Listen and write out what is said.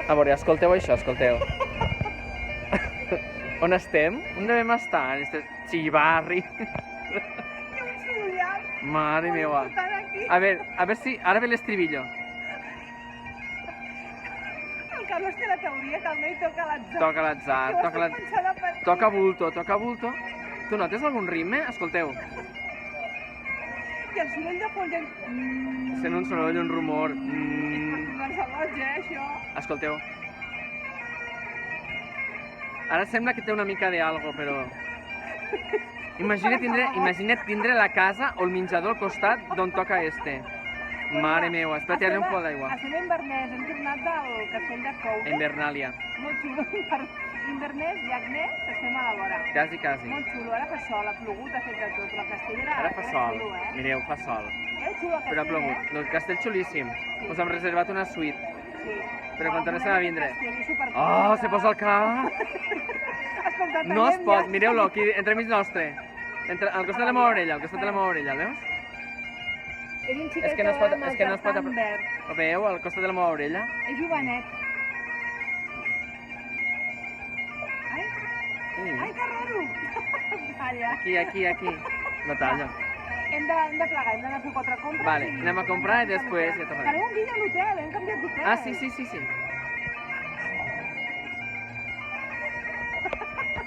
A veure, escolteu això, escolteu. On estem? On devem estar, en este xivarri? Mare meva. A veure si... Ara ve l'estribillo. El Carlos té la teoria que el noi toca l'atzar. Toca l'atzar, toca bulto, toca bulto. Tu notes algun ritme? Escolteu. I el soroll de fons... Sent un soroll, un rumor. És per boig, això. Escolteu. Ara sembla que té una mica d'algo, però... Imagina't tindre la casa o el menjador al costat d'on toca este. Mare meva, espera, tiraré un pot d'aigua. Estem a Inverness, hem tornat del castell de Coure. Invernàlia. Molt xulo. Inverness i Agnès estem a la vora. Quasi, quasi. Molt xulo, ara fa sol, ha plogut, ha fet de tot, però el castell era... Ara fa sol, xulo, mireu, fa sol. Era xulo el Però ha castell, plogut. El castell xulíssim. Us hem reservat una suite. Sí. Però quan tornessin a vindre... Oh, Oh, se posa el cap! Escolta, No es pot, mireu-lo, aquí, entremig nostre. Al costat de la meva orella, al costat de la meva orella, veus? És un xiquet És que no es pot... amb el És que no es pot... tartan verd. Ho veieu, al costat de la meva orella? És jovenet. Ai, Sí. ai, que raro! Calla. Aquí. Lo tallo. Hem de plegar, hem d'anar a fer 4 compres. Vale, anem a comprar i després ja tornarem. Farem un vídeo a l'hotel, hem canviat d'hotel. Ah, sí.